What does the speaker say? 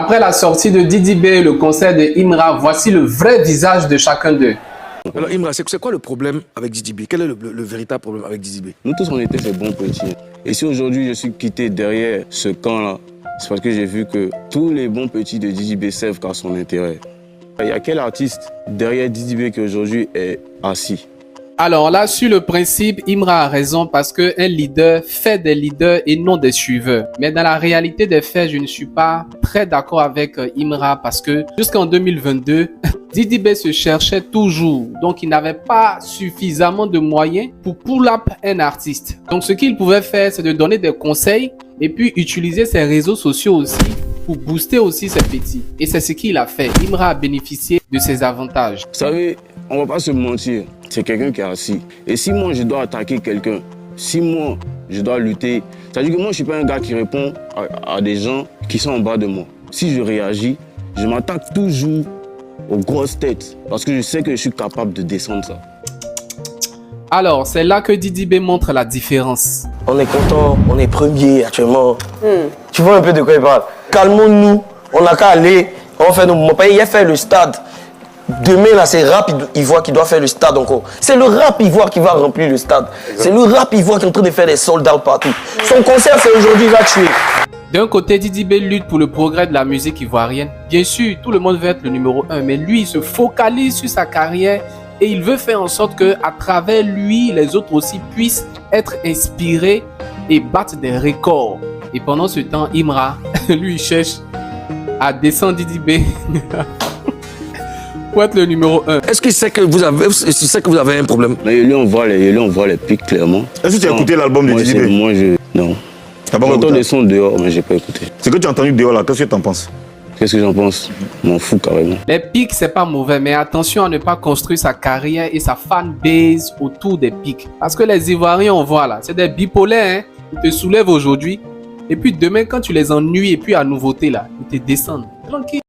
Après la sortie de Didi B et le concert de Imra, voici le vrai visage de chacun d'eux. Alors Imra, c'est quoi le problème avec Didi B? Quel est le véritable problème avec Didi B? Nous tous, on était ces bons petits. Et si aujourd'hui je suis quitté derrière ce camp-là, c'est parce que j'ai vu que tous les bons petits de Didi B servent qu'à son intérêt. Il y a quel artiste derrière Didi B qui aujourd'hui est assis? Alors là, sur le principe, Imra a raison parce qu'un leader fait des leaders et non des suiveurs. Mais dans la réalité des faits, je ne suis pas très d'accord avec Imra parce que jusqu'en 2022, Didi B se cherchait toujours. Donc, il n'avait pas suffisamment de moyens pour pull up un artiste. Donc, ce qu'il pouvait faire, c'est de donner des conseils et puis utiliser ses réseaux sociaux aussi pour booster aussi ses petits. Et c'est ce qu'il a fait. Imra a bénéficié de ses avantages. Vous savez, on va pas se mentir, c'est quelqu'un qui est assis. Et si moi, je dois attaquer quelqu'un, si moi, je dois lutter, c'est-à-dire que moi, je suis pas un gars qui répond à des gens qui sont en bas de moi. Si je réagis, je m'attaque toujours aux grosses têtes parce que je sais que je suis capable de descendre ça. Alors, c'est là que Didi B montre la différence. On est content, on est premier actuellement. Tu vois un peu de quoi il parle. Calmons-nous, on n'a qu'à aller, on fait nos moments. Il a fait le stade. Demain, là, c'est Rap Ivoire qui doit faire le stade encore. C'est le Rap Ivoire qui va remplir le stade. C'est le Rap Ivoire qui est en train de faire des sold out partout. Son concert, c'est aujourd'hui, il va tuer. D'un côté, Didi B lutte pour le progrès de la musique ivoirienne. Bien sûr, tout le monde veut être le numéro 1, mais lui, il se focalise sur sa carrière et il veut faire en sorte que, à travers lui, les autres aussi puissent être inspirés et battre des records. Et pendant ce temps, Imra, lui, il cherche à descendre Didi B pour être le numéro 1. Est-ce qu'il sait que vous avez un problème? Mais on voit les pics clairement. Est-ce que tu as écouté l'album de Didi B? Non. T'as pas J'entends écouté? des sons dehors, mais j'ai pas écouté. Ce que tu as entendu dehors là, qu'est-ce que tu en penses? Qu'est-ce que j'en pense? Je m'en fous carrément. Les pics, c'est pas mauvais, mais attention à ne pas construire sa carrière et sa fanbase autour des pics. Parce que les Ivoiriens, on voit là, c'est des bipolaires, hein. Ils te soulèvent aujourd'hui, et puis demain, quand tu les ennuies, et puis à nouveauté là, ils te descendent. Tranquille.